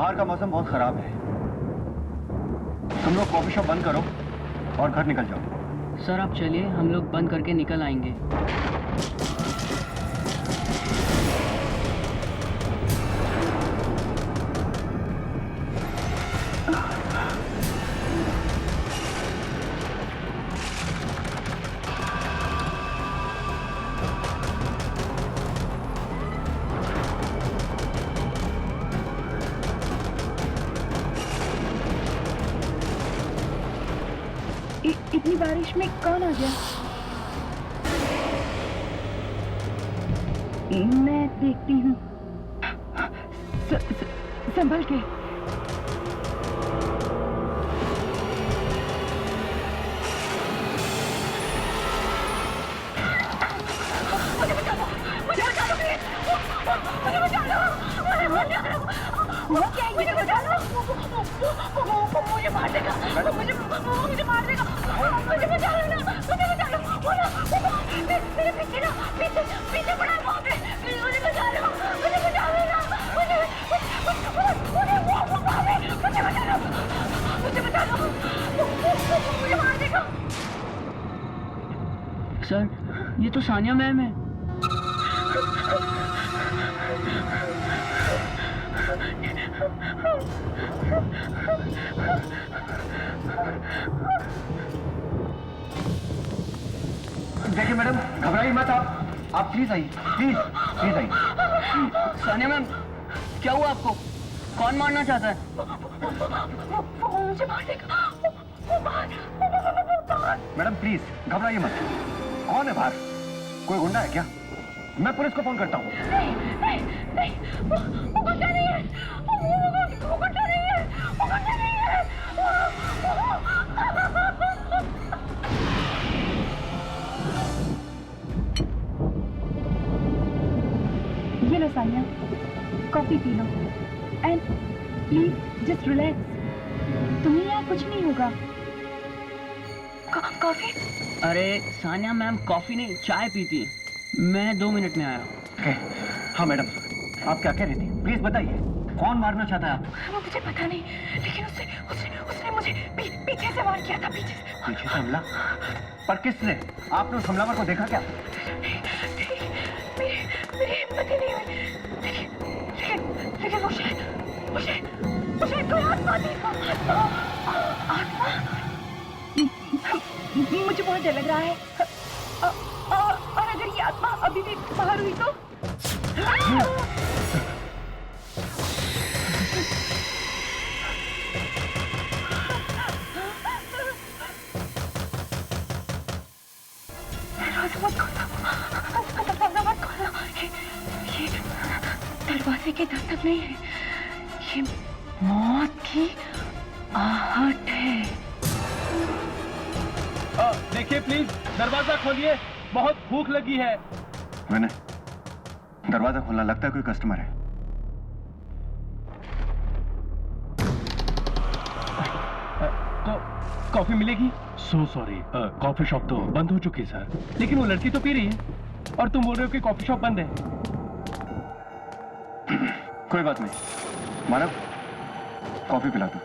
बाहर का मौसम बहुत खराब है। तुम लोग कॉफी शॉप बंद करो और घर निकल जाओ। सर आप चलिए, हम लोग बंद करके निकल आएंगे। इतनी बारिश में कौन आ गया? मैं देखती हूँ। संभल के। वो क्या है? मुझे बचा लो। वो मुझे मार देगा। मुझे मार देगा। मुझे बचा लो ना। मुझे बचा लो। मेरे पीछे ना, पीछे पड़ा है वहाँ पे। मुझे बचा लो। मुझे बचा लो ना। मुझे बचा लो। मुझे बचा लो। मुझे मार देगा। सर ये तो सानिया मैम है। देखिए मैडम, घबराइए मत आप प्लीज आइए, प्लीज आइए। सानिया मैम, क्या हुआ आपको? कौन मारना चाहता है? वो मुझे मार देगा। मैडम प्लीज घबराइए मत। कौन है बाहर? कोई गुंडा है क्या? मैं पुलिस को फोन करता हूँ। नहीं, वो गुंडा नहीं है। वो गुंडा नहीं है। वो गुंडा नहीं है। ये लो सानिया, कॉफी पी लो एंड प्लीज जस्ट रिलैक्स। तुम्हें यहाँ कुछ नहीं होगा। कॉफी? अरे सानिया मैम कॉफी नहीं चाय पीती। मैं 2 मिनट में आया। हाँ मैडम, आप क्या कह रही थी? प्लीज बताइए, कौन मारना चाहता है आपको? मुझे पता नहीं, लेकिन उसने मुझे पीछे से वार किया था। पीछे से हमला? पर किसने? आपने उस हमलावर को देखा क्या? मेरी हिम्मत ही नहीं हुई। लेकिन मुझे कोई आत्मा थी। आत्मा? मुझे बहुत डर लग रहा है। और अगर ये आत्मा अभी भी बाहर हुई तो? दरवाजे के दस्तक नहीं है, ये मौत की आहट है। देखिए प्लीज दरवाजा खोलिए, बहुत भूख लगी है। मैंने दरवाजा खोलना, लगता है कोई कस्टमर है। तो कॉफी मिलेगी? सो सॉरी, कॉफी शॉप तो बंद हो चुकी सर। लेकिन वो लड़की तो पी रही है और तुम बोल रहे हो कि कॉफी शॉप बंद है। कोई बात नहीं मानव, कॉफी पिला दो।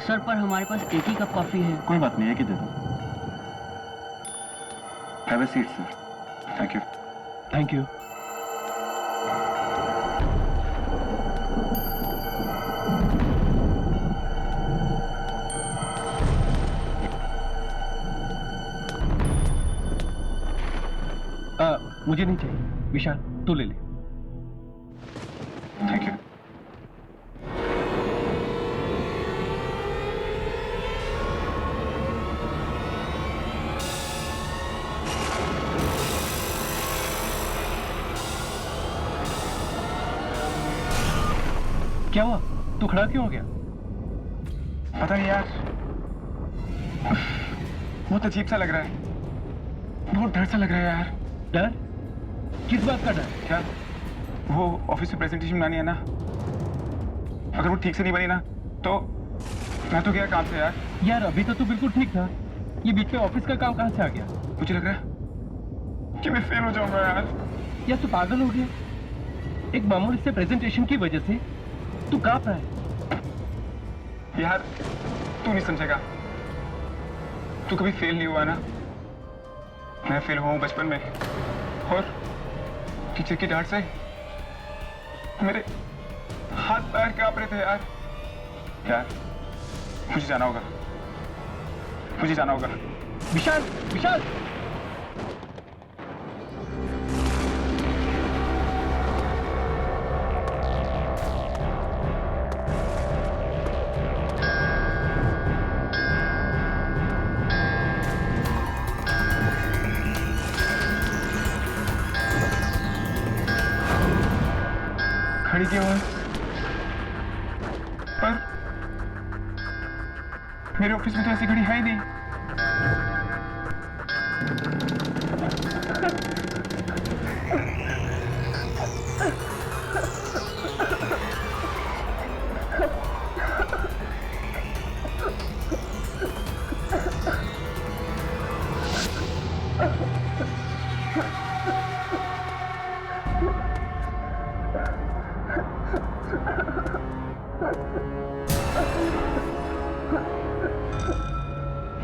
सर पर हमारे पास एक ही कप कॉफी है। कोई बात नहीं, एक ही दे दो। Have a seat sir. Thank you. Thank you. मुझे नहीं चाहिए। विशाल तू ले ले। Thank you. क्या हुआ? तू खड़ा क्यों हो गया? पता नहीं यार, बहुत अजीब सा लग रहा है। बहुत डर सा लग रहा है यार। डर? किस बात का डर? क्या वो ऑफिस में प्रेजेंटेशन बनानी है ना, अगर वो ठीक से नहीं बनी ना तो मैं तो गया काम से यार। यार अभी तो तू बिल्कुल ठीक था, ये बीच में ऑफिस का काम कहाँ से आ गया? मुझे लग रहा है कि मैं फेल हो जाऊंगा यार। या तू पागल हो गया? एक मामूली से प्रेजेंटेशन की वजह से तू कांप रहा है। यार तू नहीं समझेगा, तू कभी फेल नहीं हुआ ना। मैं फेल हुआ हूं बचपन में, और टीचर की डांट से मेरे हाथ पैर कांप रहे थे यार। यार मुझे जाना होगा, मुझे जाना होगा। विशाल, विशाल, खड़ी क्यों है? पर मेरे ऑफिस में तो ऐसी घड़ी है ही नहीं।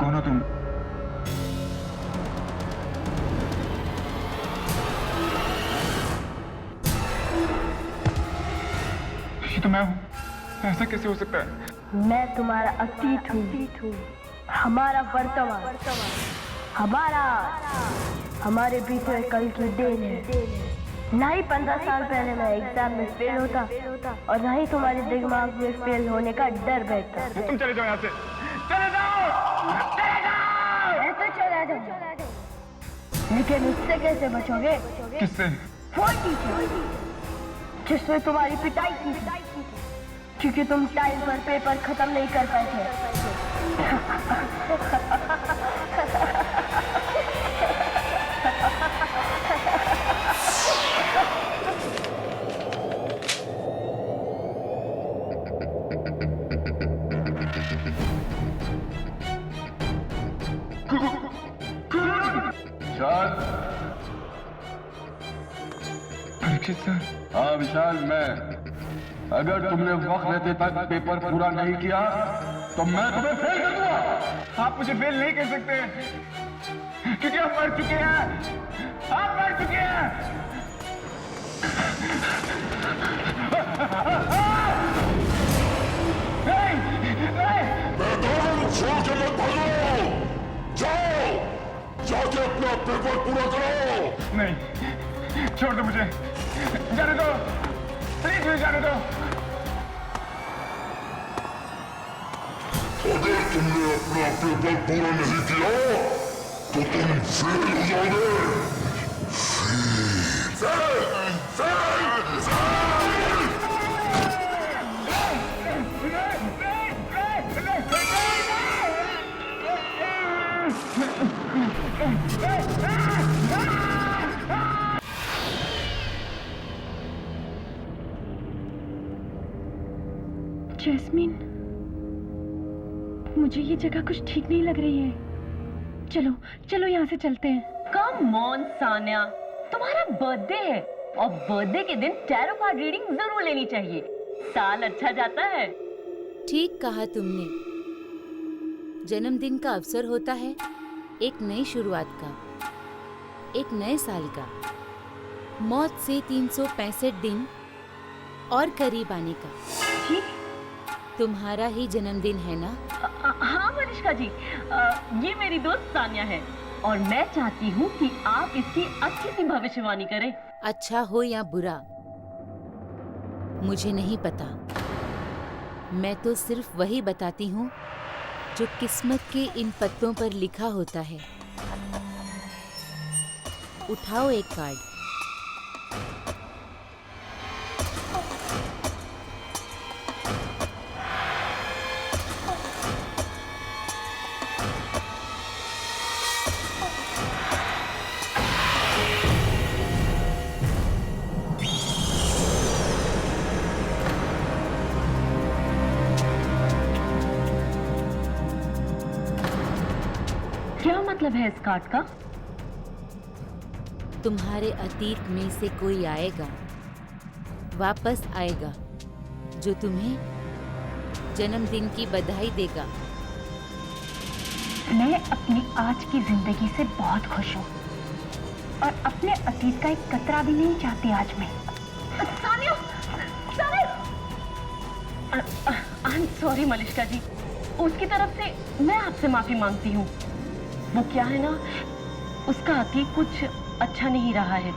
कौन हो तुम? ये तो मैं हूं, ऐसा कैसे हो सकता है? मैं तुम्हारा अतीत हूँ, हमारा वर्तमान, हमारा हमारे बीते कल की देन है। ना ही 15 साल पहले मैं एग्जाम में फेल होता और ना ही तुम्हारे दिमाग में फेल होने का डर बैठता। तुम चले जाओ यहाँ से, चले जाओ, चले जाओ। मैं तो चला जाऊँ, लेकिन उससे कैसे बचोगे? किससे? वो टीचर जिसने तुम्हारी पिटाई की थी, क्योंकि तुम टाइम पर पेपर खत्म नहीं कर पाए थे। विशाल। परीक्षित सर। हाँ विशाल, मैं। अगर तुमने वक्त रहते तक पेपर पूरा नहीं किया तो मैं तुम्हें फेल कर दूंगा। आप मुझे फेल नहीं कर सकते, क्योंकि आप मर चुके हैं, आप मर चुके हैं। मैदान छोड़ के मत भागो, जाओ जाके अपना पेपर पूरा करो। नहीं, छोड़ दो मुझे, जाने दो, प्लीज मुझे जाने दो। अगर तुमने अपना पेपर पूरा नहीं किया तो तुम फेल हो जाओगे। Fail, fail, fail. जैस्मीन, मुझे ये जगह कुछ ठीक नहीं लग रही है। चलो चलो यहाँ से चलते हैं। कम ऑन सान्या, तुम्हारा बर्थडे है और बर्थडे के दिन टैरो कार्ड रीडिंग जरूर लेनी चाहिए, साल अच्छा जाता है। ठीक कहा तुमने, जन्मदिन का अवसर होता है एक नई शुरुआत का, एक नए साल का, मौत से 365 दिन और करीब आने का। जी? तुम्हारा ही जन्मदिन है ना? हाँ मनीषा जी, ये मेरी दोस्त सान्या है और मैं चाहती हूँ कि आप इसकी अच्छी सी भविष्यवाणी करें। अच्छा हो या बुरा मुझे नहीं पता, मैं तो सिर्फ वही बताती हूँ जो किस्मत के इन पत्तों पर लिखा होता है। उठाओ एक कार्ड। क्या मतलब है इस कार्ड का? तुम्हारे अतीत में से कोई आएगा, वापस आएगा, जो तुम्हें जन्मदिन की बधाई देगा। मैं अपनी आज की जिंदगी से बहुत खुश हूँ और अपने अतीत का एक कतरा भी नहीं चाहती आज मैं। Sania, I am sorry Malishka ji, उसकी तरफ से मैं आपसे माफी मांगती हूँ। वो क्या है ना, उसका अतीत कुछ अच्छा नहीं रहा है।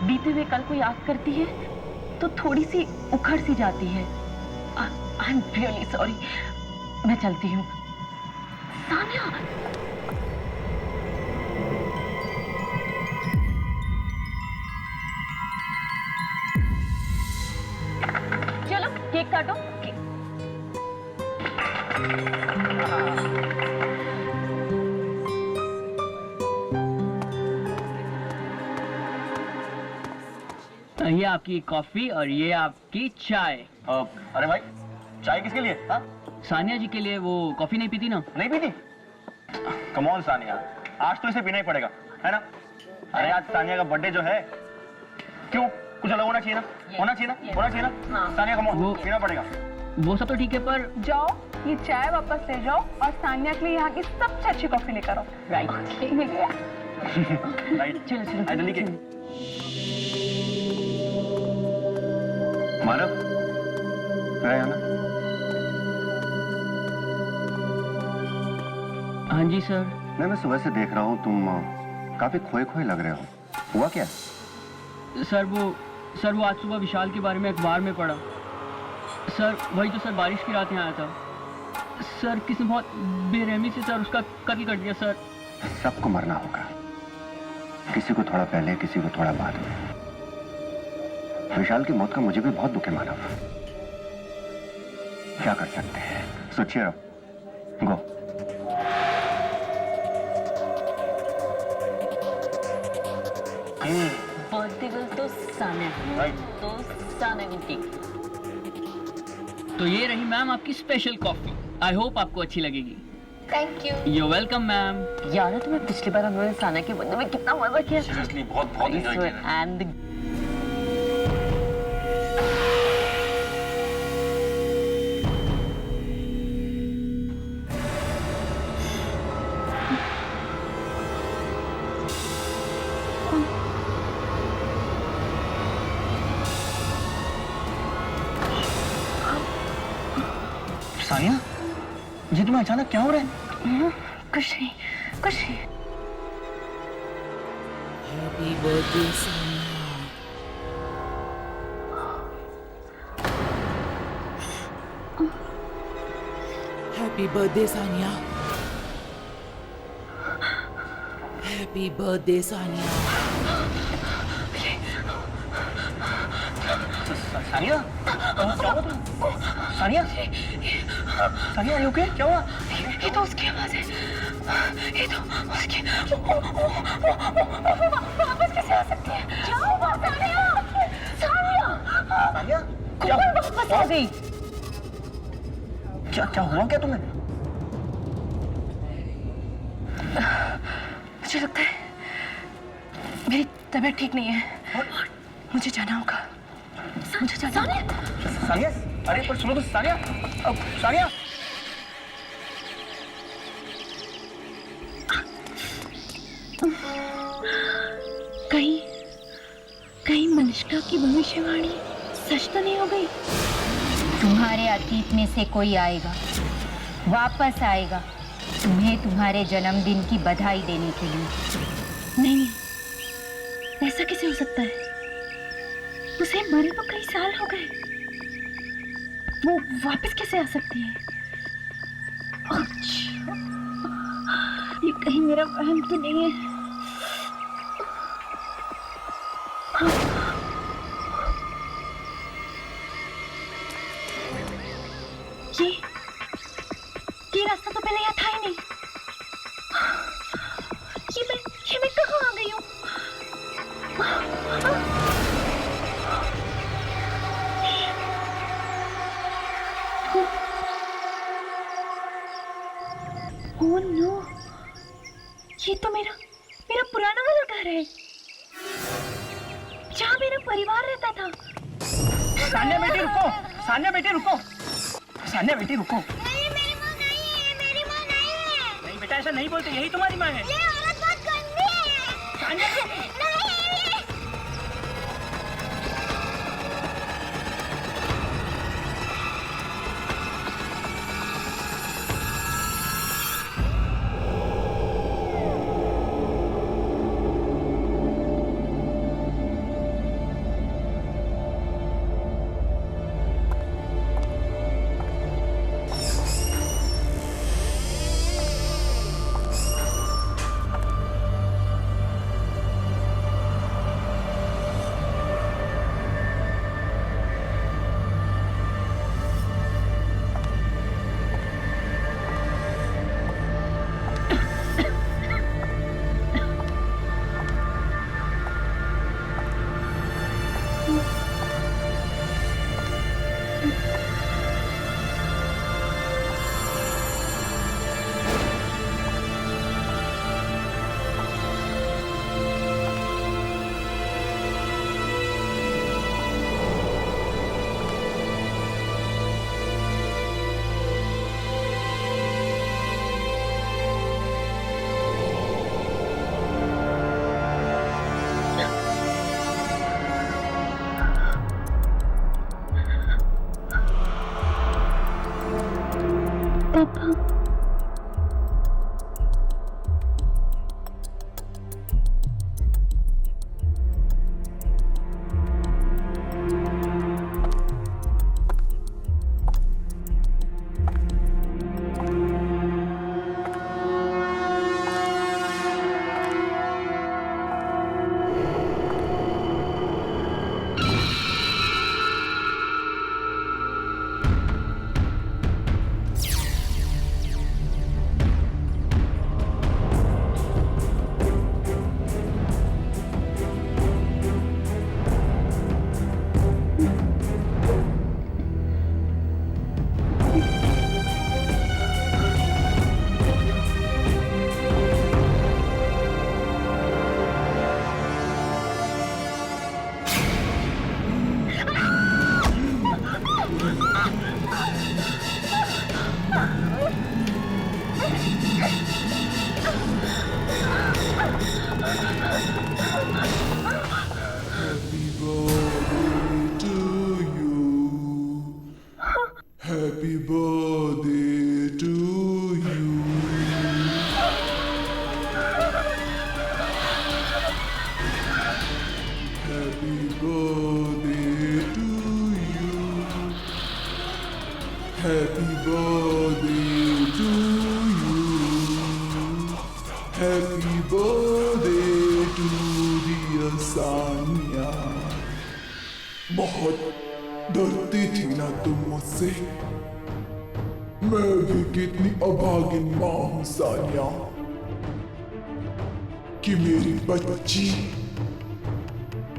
बीते हुए कल को याद करती है तो थोड़ी सी उखड़ सी जाती है। I am really sorry. मैं चलती हूँ। सानिया, चलो केक काटो। ये आपकी कॉफी और ये आपकी चाय। अरे भाई, चाय किसके लिए? हाँ, सानिया जी के लिए। वो कॉफी नहीं पीती ना। नहीं पीती? कम ऑन सानिया, आज तो इसे पीना ही पड़ेगा, है ना? अरे आज सानिया का बर्थडे जो है, क्यों कुछ अलग होना चाहिए ना? होना चाहिए ना? होना चाहिए ना? हाँ। सानिया कम ऑन, वो- पीना पड़ेगा। वो सब तो ठीक है, पर जाओ ये चाय वापस ले जाओ और सानिया के लिए यहाँ की सबसे अच्छी कॉफी लेकर आओ। राइट। राइट, चलो चलो आई जल्दी के। मानव, जरा यहाँ ना। हाँ जी सर। मैं सुबह से देख रहा हूँ, तुम काफी खोए खोए लग रहे हो। हुआ क्या? सर वो आज सुबह विशाल के बारे में अखबार में पढ़ा। सर वही तो सर, बारिश की रात यहाँ आया था। सर किसी ने बहुत बेरहमी से सर उसका कत्ल कर दिया सर। सबको मरना होगा, किसी को थोड़ा पहले, किसी को थोड़ा बाद में। विशाल की मौत का मुझे भी बहुत दुख है मानव। क्या कर सकते हैं? सो चीयर अप, गो। बर्थडे गर्ल तो सानिया, तो सानिया को केक। तो ये रही मैम आपकी स्पेशल कॉफी। आई होप आपको अच्छी लगेगी। Thank you. You welcome ma'am. याद है तुम्हें पिछली बार हमने सानिया के बर्थडे में कितना मजा किया? सीरियसली बहुत बहुत एंजॉय किया। एंड सानिया, ये तुम्हें अचानक क्या हो रहा है? कुछ नहीं, कुछ नहीं। Happy birthday Sania. Happy birthday Sania. Happy birthday Sania. Sania, क्या हुआ तुम? Sania, Sania, you okay? क्या हुआ? ये तो उसकी आवाज है। ये तो उसकी। वापस कैसे आ सकती है? जाओ बाहर, सानिया। सानिया। सानिया, कौन वापस आ गई? क्या क्या हुआ क्या तुम्हें? मुझे लगता है मेरी तबीयत ठीक नहीं है। मुझे जाना होगा। मुझे जाना होगा। सानिया, अरे पर सुनो तो सानिया, अब सानिया। कहीं मलिष्का की भविष्यवाणी सच तो नहीं हो गई? तुम्हारे अतीत में से कोई आएगा, वापस आएगा तुम्हें तुम्हारे जन्मदिन की बधाई देने के लिए। नहीं, ऐसा कैसे हो सकता है? उसे मरे तो कई साल हो गए। वो वापस कैसे आ सकती है? अच्छा, ये कहीं मेरा वहम तो नहीं है? ये रास्ता तो पहले यहाँ था ही नहीं। ये मैं कहाँ आ गई हूँ? ओह नो, ये तो मेरा पुराना वाला घर है, जहाँ मेरा परिवार रहता था। सानिया बेटी रुको, सानिया बेटी रुको, सान्या बेटी रुको। नहीं मेरी माँ नहीं है, मेरी माँ नहीं है। नहीं बेटा ऐसा नहीं बोलते, यही तुम्हारी माँ है। ये औरत बहुत गंदी है। सान्या नहीं। Happy birthday to you. Happy birthday to you. Happy birthday to you. Happy birthday to dear Sanya. बहुत डरती थी ना तुम मुझसे। मैं भी कितनी अभागिन माँ हूँ सानिया, कि मेरी बच्ची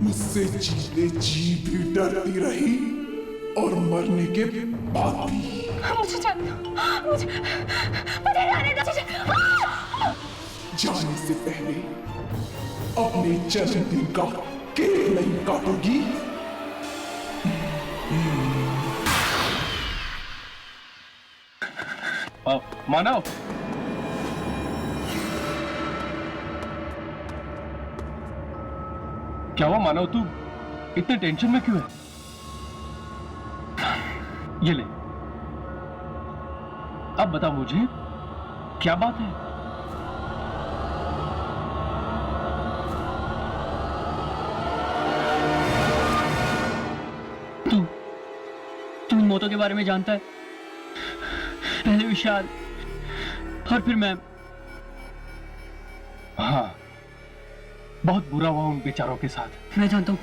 मुझसे जीते जी भी डरती रही और मरने के बाद भी। मुझे जाने दो, मुझे जाने दो। जाने से पहले अपने जन्मदिन का केक नहीं काटोगी? मानव, क्या हुआ मानव, तू इतने टेंशन में क्यों है? ये ले, अब बता मुझे क्या बात है? तू इन मौतों के बारे में जानता है? पहले विशाल और फिर मैं। हाँ, बहुत बुरा हुआ उन बेचारों के साथ। मैं जानता हूँ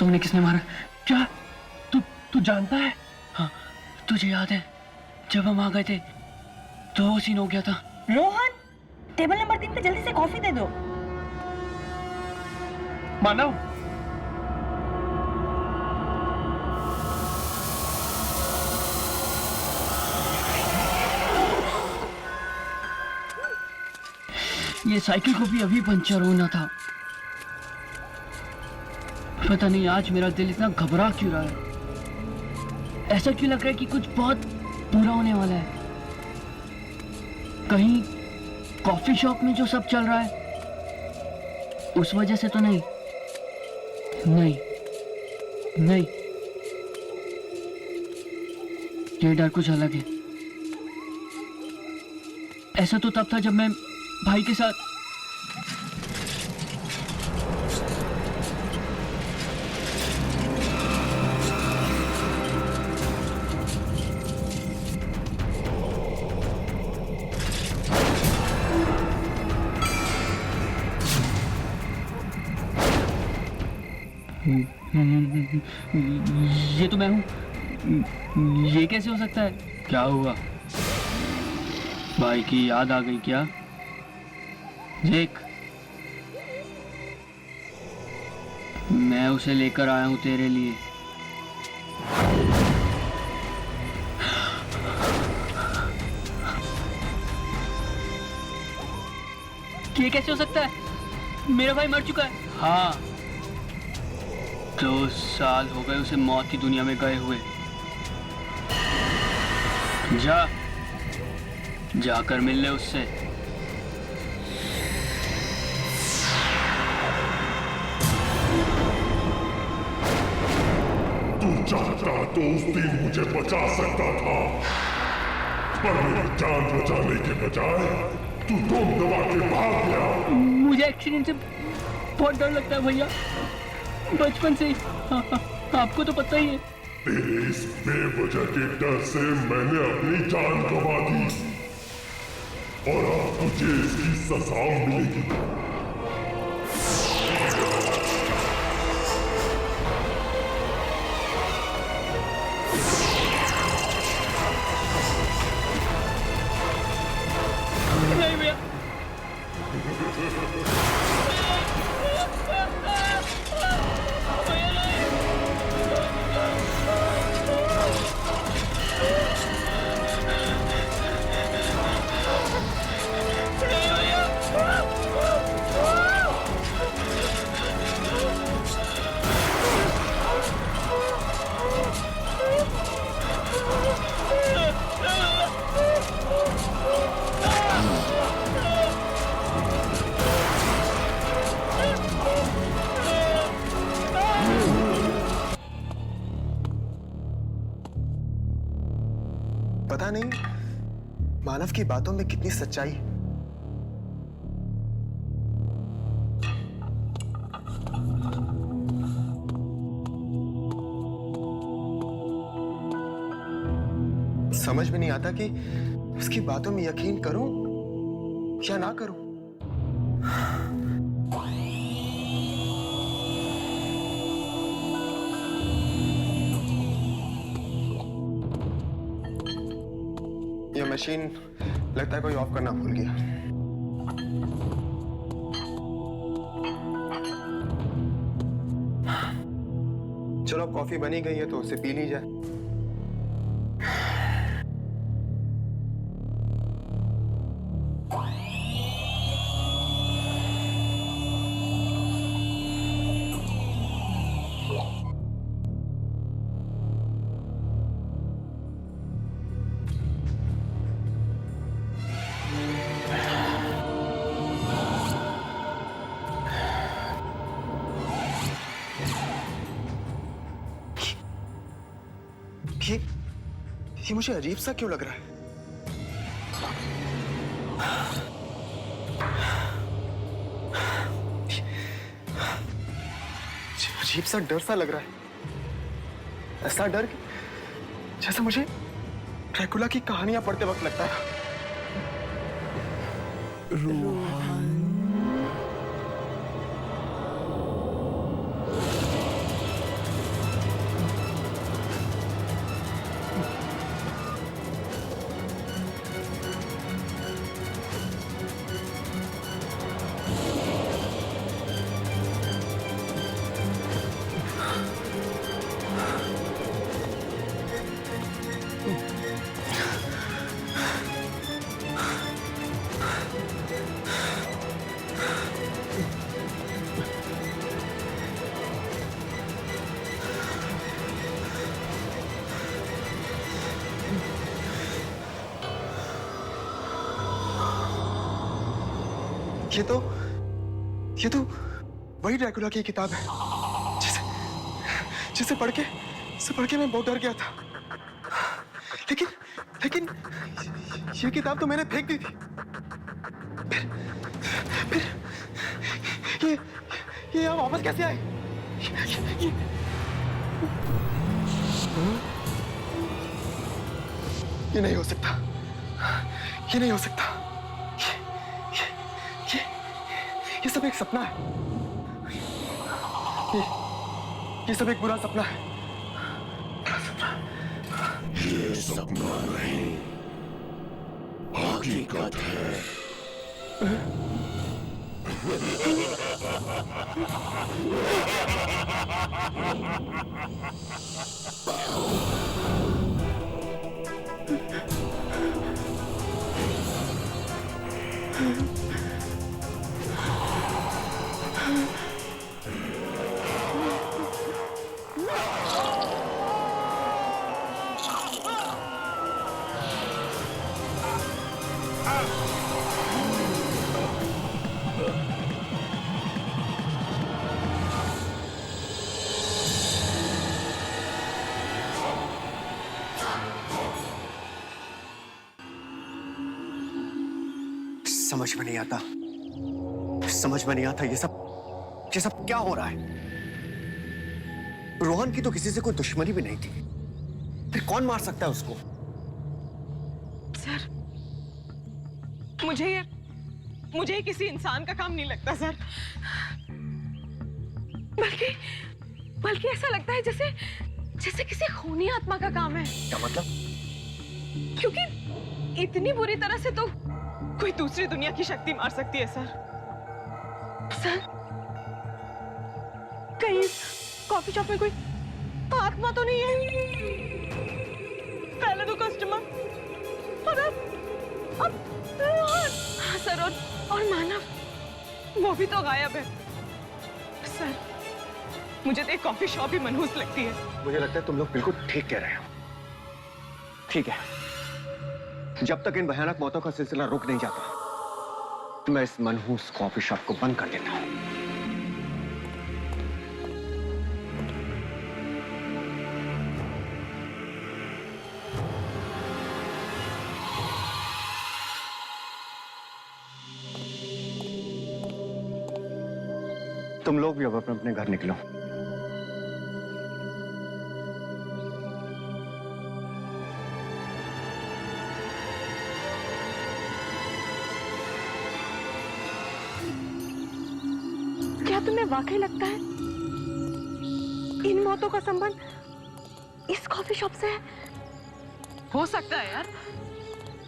उन्हें किसने मारा। क्या तू जानता है? हाँ, तुझे याद है जब हम आ गए थे तो वो सीन हो गया था। रोहन, टेबल नंबर 3 पे जल्दी से कॉफी दे दो। मानव, ये साइकिल को भी अभी पंचर होना था। पता नहीं आज मेरा दिल इतना घबरा क्यों रहा है। ऐसा क्यों लग रहा है कि कुछ बहुत बुरा होने वाला है? कहीं कॉफी शॉप में जो सब चल रहा है उस वजह से तो नहीं? नहीं नहीं, ये डर कुछ अलग है। ऐसा तो तब था जब मैं भाई के साथ ये तो मैं हूँ। ये कैसे हो सकता है? क्या हुआ? भाई की याद आ गई क्या? देख, मैं उसे लेकर आया हूँ तेरे लिए। ये कैसे हो सकता है? मेरा भाई मर चुका है। हाँ, 2 साल हो गए उसे मौत की दुनिया में गए हुए। जाकर मिल ले उससे। तू चाहता तो उस दिन मुझे बचा सकता था, पर मेरी जान बचाने के बजाय तू दम दबा के भाग गया। मुझे एक्सीडेंट से बहुत डर लगता है भैया, बचपन से ही। आपको तो पता ही है। तेरे इस बेवजह के डर से मैंने अपनी जान गंवा दी, और अब तुझे इसकी सजा मिलेगी। नहीं भैया। पता नहीं मानव की बातों में कितनी सच्चाई है। समझ में नहीं आता कि उसकी बातों में यकीन करूं या ना करूं। ये मशीन लगता है कोई ऑफ करना भूल गया। चलो अब कॉफी बनी गई है तो उसे पी ली जाए। ये मुझे अजीब सा क्यों लग रहा है? अजीब सा डर सा लग रहा है। ऐसा डर कि जैसे मुझे ड्रैकुला की कहानियां पढ़ते वक्त लगता है। रोहन, ये तो वही ड्रैकुला की किताब है जिसे पढ़ के मैं बहुत डर गया था। लेकिन ये किताब तो मैंने फेंक दी थी। फिर ये यहाँ वापस कैसे आई? ये नहीं हो सकता। ये नहीं हो सकता। ये सब एक सपना है। ये सब एक बुरा सपना है। ये सपना नहीं, हकीकत है। समझ में नहीं आता ये सब क्या हो रहा है? रोहन की तो किसी से कोई दुश्मनी भी नहीं थी, फिर कौन मार सकता है उसको? सर, मुझे किसी इंसान का काम नहीं लगता सर। बल्कि ऐसा लगता है जैसे किसी खूनी आत्मा का काम है। क्या मतलब? क्योंकि इतनी बुरी तरह से तो कोई दूसरी दुनिया की शक्ति मार सकती है सर। कहीं कॉफी शॉप में कोई आत्मा तो नहीं है? पहले तो कस्टमर और अब हाँ सर, और मानव वो भी तो गायब है सर। मुझे तो एक कॉफी शॉप ही मनहूस लगती है। मुझे लगता है तुम लोग बिल्कुल ठीक कह रहे हो। ठीक है, जब तक इन भयानक मौतों का सिलसिला रुक नहीं जाता, मैं इस मनहूस कॉफी शॉप को बंद कर देता हूं। तुम लोग भी अब अपने अपने घर निकलो। क्या तुम्हें वाकई लगता है इन मौतों का संबंध इस कॉफी शॉप से है? हो सकता है यार,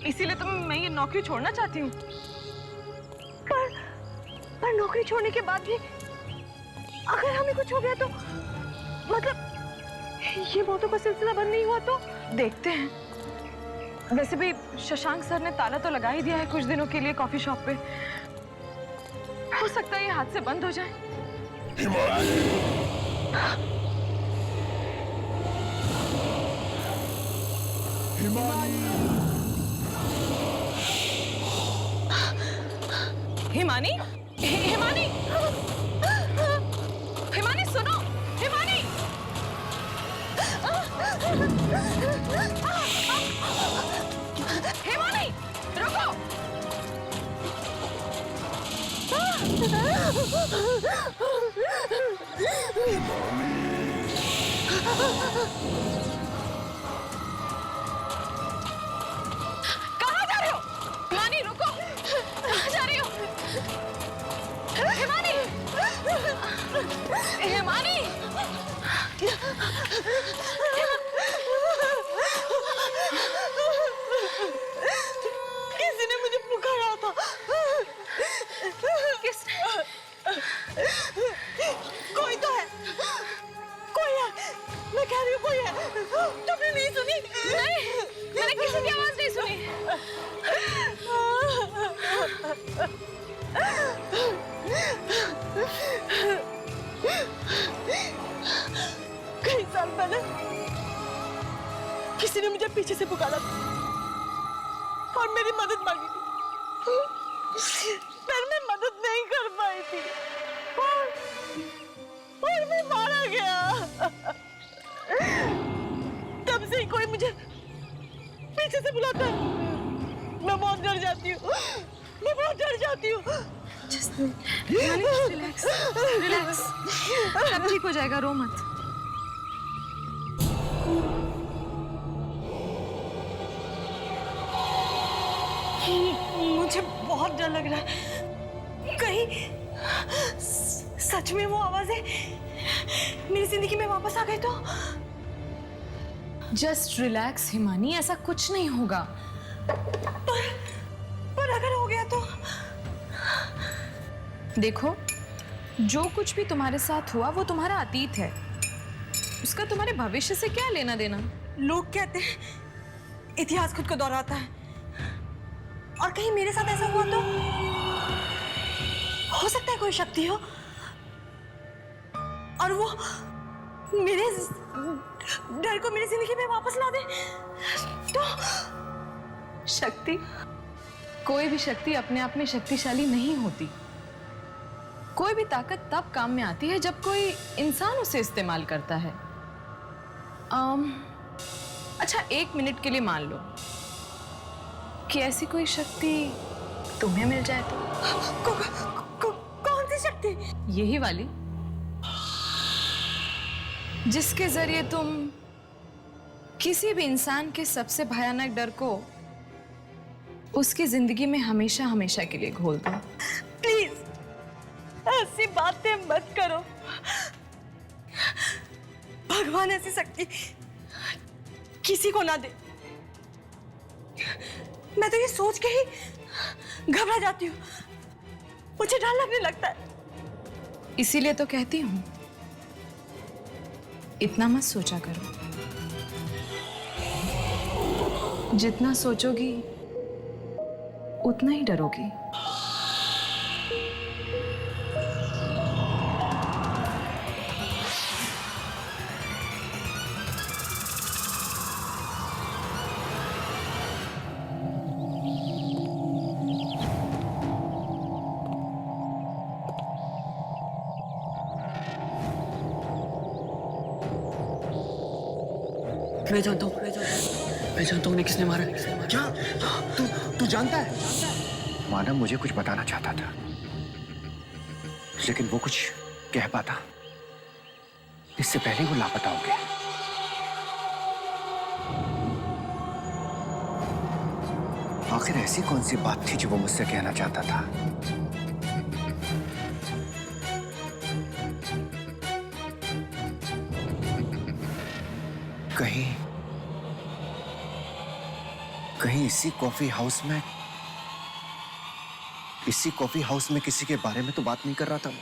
इसीलिए तो मैं ये नौकरी छोड़ना चाहती हूँ। पर नौकरी छोड़ने के बाद भी अगर हमें कुछ हो गया तो, मतलब ये मौतों का सिलसिला बंद नहीं हुआ तो देखते हैं। वैसे भी शशांक सर ने ताला तो लगा ही दिया है कुछ दिनों के लिए कॉफी शॉप पे। हो सकता है ये हाथ से बंद हो जाए। हिमानी, हिमानी, हिमानी सुनो, हिमानी, हिमानी रुको। कहाँ जा रहे हो? हिमानी रुको, कहाँ जा रही हो? हिमानी, हिमानी, किसी ने मुझे पुकारा था। किसने? कोई तो है, कोई है, मैं कह रही हूँ कोई है। तुमने नहीं सुनी? नहीं, मैंने किसी की आवाज नहीं सुनी। कई साल पहले किसी ने मुझे पीछे से पुकारा था और मेरी मदद मांगी थी। पर मैं मदद रिलैक्स रिलैक्स, सब ठीक हो जाएगा, रो मत। मुझे बहुत डर लग रहा है, कहीं सच में वो आवाजें मेरी जिंदगी में वापस आ गई तो। जस्ट रिलैक्स हिमानी, ऐसा कुछ नहीं होगा। पर अगर हो गया तो? देखो, जो कुछ भी तुम्हारे साथ हुआ वो तुम्हारा अतीत है, उसका तुम्हारे भविष्य से क्या लेना देना। लोग कहते हैं इतिहास खुद को दोहराता है, और कहीं मेरे साथ ऐसा हुआ तो? हो सकता है कोई शक्ति हो और वो मेरे डर को मेरी जिंदगी में वापस ला दे तो? शक्ति? कोई भी शक्ति अपने आप में शक्तिशाली नहीं होती। कोई भी ताकत तब काम में आती है जब कोई इंसान उसे इस्तेमाल करता है। अच्छा, 1 मिनट के लिए मान लो कि ऐसी कोई शक्ति तुम्हें मिल जाए तो? कौन सी शक्ति? यही वाली, जिसके जरिए तुम किसी भी इंसान के सबसे भयानक डर को उसकी जिंदगी में हमेशा हमेशा के लिए घोल दो। प्लीज ऐसी बातें मत करो, भगवान ऐसी शक्ति किसी को ना दे। मैं तो ये सोच के ही घबरा जाती हूँ, मुझे डर लगने लगता है। इसीलिए तो कहती हूँ, इतना मत सोचा करो। जितना सोचोगी उतना ही डरोगी। मैं जानता हूँ उन्हें किसने मारा। क्या? तू जानता है? मानव मुझे कुछ बताना चाहता था, लेकिन वो कुछ कह पाता इससे पहले वो लापता हो गया। आखिर ऐसी कौन सी बात थी जो वो मुझसे कहना चाहता था? कहीं इसी कॉफी हाउस में किसी के बारे में तो बात नहीं कर रहा था वो?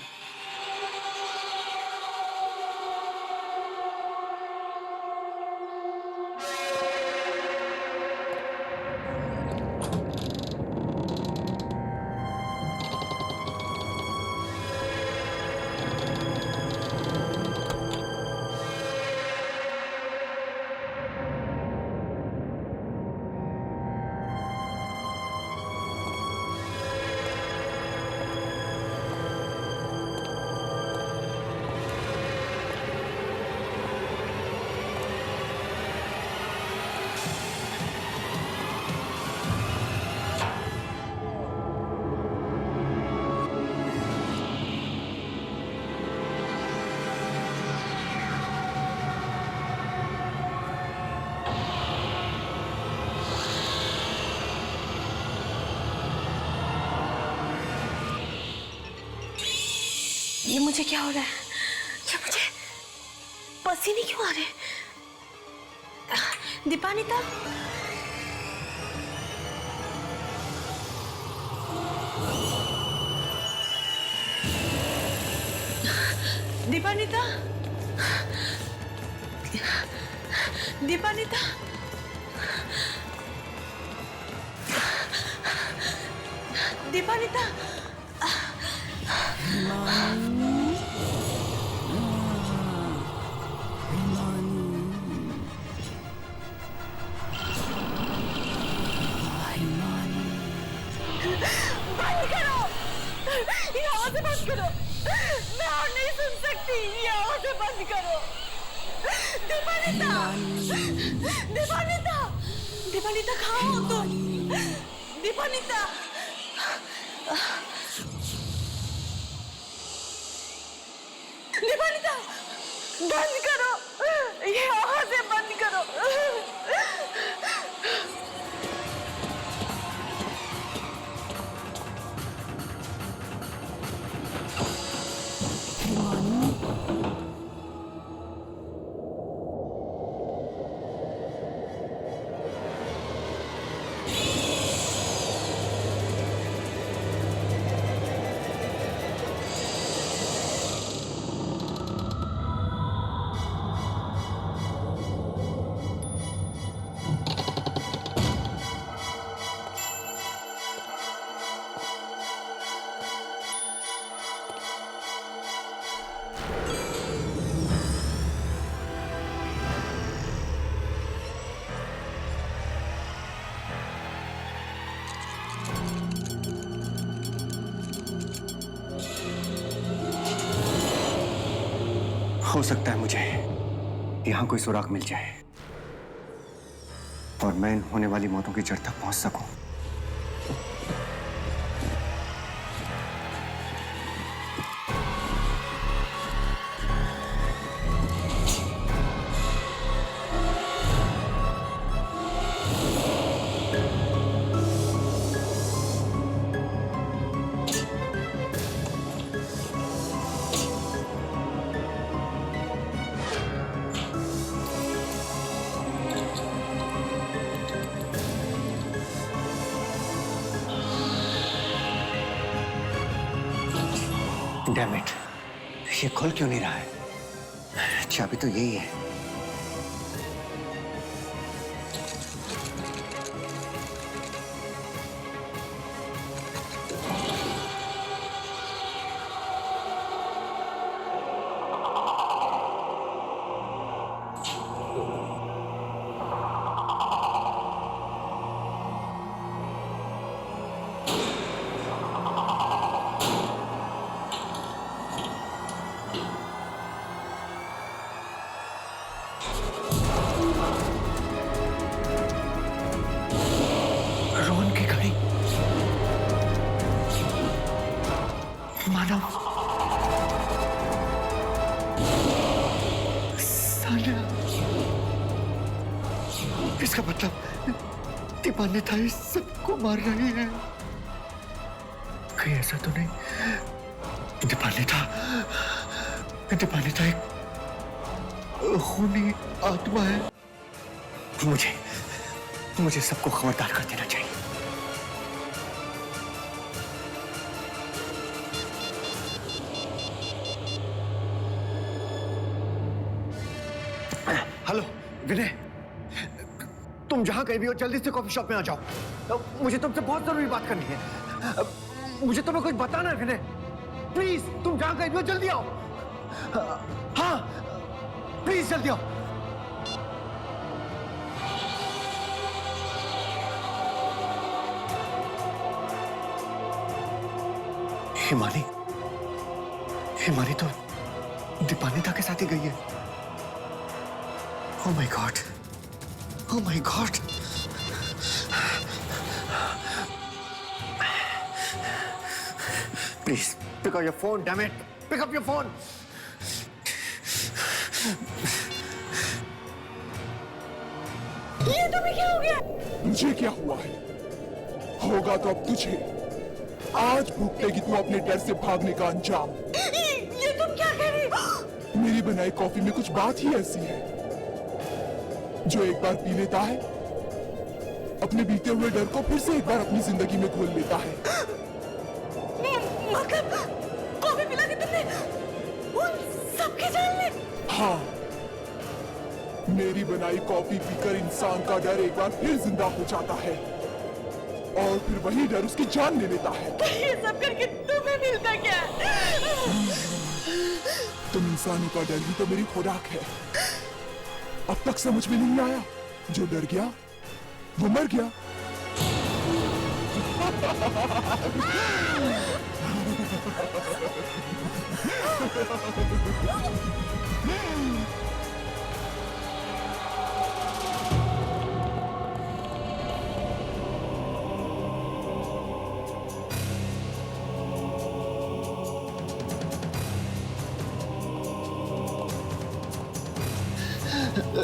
ये मुझे क्या हो रहा है? ये मुझे पसीने क्यों आ रहे हैं? दीपानिता, दीपानिता, दीपानिता, दीपानिता, बंद करो, ये आवाज़ें बंद करो, मैं और नहीं सुन सकती, ये आवाज़ें बंद करो। दीपानिता, दीपानिता, दीपानिता कहाँ हो तुम? दीपानिता, बंद करो, यहाँ से बंद करो। हो सकता है मुझे यहां कोई सुराग मिल जाए और मैं इन होने वाली मौतों की जड़ तक पहुंच सकूं। Damn it, ये खुल क्यों नहीं रहा है? चाबी तो यही है। मानव, सानिया, इसका मतलब दीपान्विता इस सबको मार रही है। कहीं ऐसा तो नहीं दीपान्विता एक खूनी आत्मा है। मुझे सबको खबरदार कर देना चाहिए। हेलो विनय, तुम जहां कहीं भी हो जल्दी से कॉफी शॉप में आ जाओ। मुझे तुमसे बहुत जरूरी बात करनी है। मुझे तुम्हें कुछ बताना है विनय। प्लीज तुम जहां कहीं भी हो जल्दी आओ। हाँ प्लीज जल्दी आओ। हिमानी तो दीपान्विता के साथ ही गई है। Oh my God! Oh my God! Please pick up your phone, damn it! Pick up your phone! ये तुम्हें क्या हो गया? मुझे क्या हुआ है? होगा तो अब तुझे। आज भुगतेगी तू अपने डर से भागने का अंजाम। ये तुम क्या कह रही हो? मेरी बनाई कॉफी में कुछ बात ही ऐसी है जो एक बार पी लेता है, अपने बीते हुए डर को फिर से एक बार अपनी जिंदगी में घोल लेता है। मतलब कॉफी पिला दी तुमने उन सबकी जान ले? हाँ, मेरी बनाई कॉफी पीकर इंसान का डर एक बार फिर जिंदा हो जाता है और फिर वही डर उसकी जान ले लेता है। ये सब करके तुम्हें मिलता क्या? तुम इंसानों का डर ही तो मेरी खुराक है। अब तक समझ में नहीं आया? जो डर गया वो मर गया। सर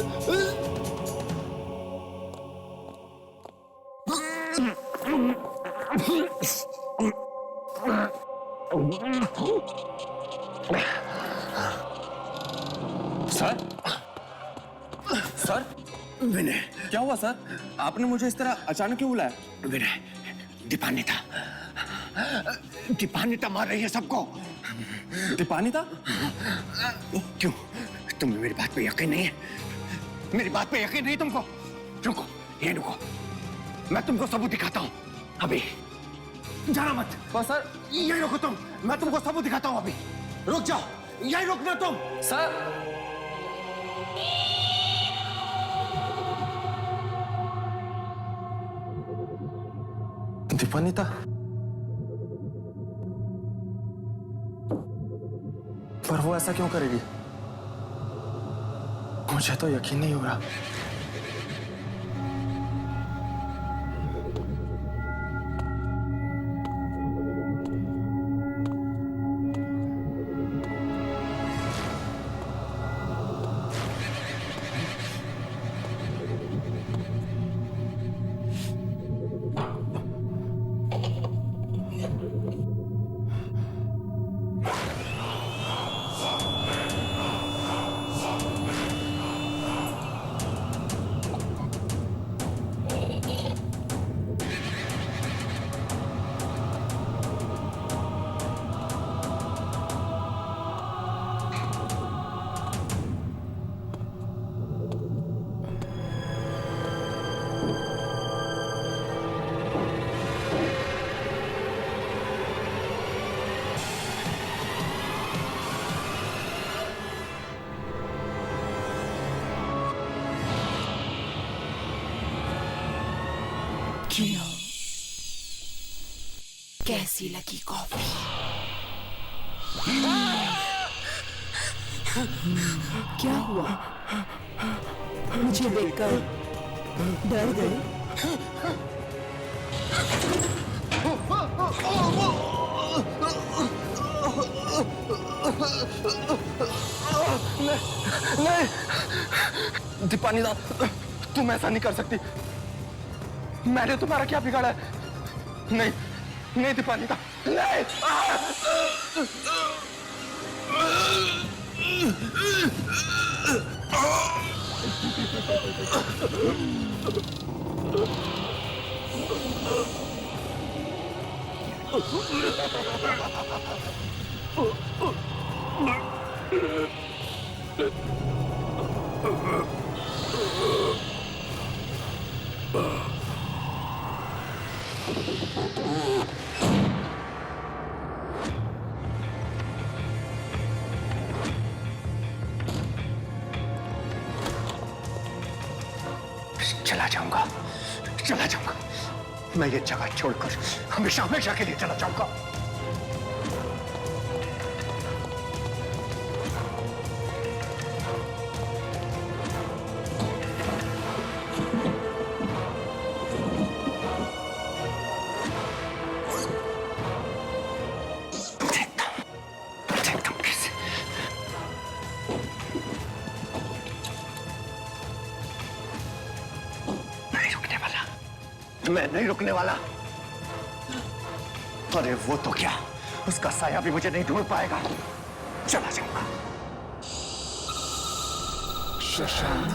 सर विनय, क्या हुआ सर? आपने मुझे इस तरह अचानक क्यों बुलाया? विनय, दीपानिता मार रही है सबको। दीपानिता? क्यों, तुम्हें मेरी बात पे यकीन नहीं है? मेरी बात पे यकीन नहीं तुमको? रुको, ये रुको, मैं तुमको सबूत दिखाता हूँ अभी। जाना मत। पर सर, यही रुको तुम, मैं तुमको सबूत दिखाता हूँ अभी। रुक जाओ, यही रुकना तुम। सर दीपानिता, पर वो ऐसा क्यों करेगी? मुझे तो यकीन नहीं हो रहा। कैसी लगी कॉफी? क्या हुआ? मुझे देखकर डर गए? नहीं, दीपानिता, तुम ऐसा नहीं कर सकती। मैंने तुम्हारा क्या बिगाड़ा है? नहीं नहीं दीपानिता, नहीं। चला जाऊंगा। मैं ये जगह छोड़कर हमेशा हमेशा के लिए चला जाऊंगा। मैं नहीं रुकने वाला। अरे वो तो क्या, उसका साया भी मुझे नहीं ढूंढ पाएगा। चला जाऊंगा। Shashank,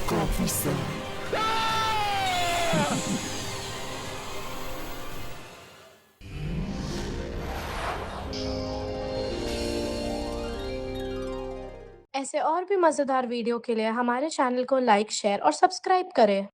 coffee sir. ऐसे और भी मज़ेदार वीडियो के लिए हमारे चैनल को लाइक, शेयर और सब्सक्राइब करें।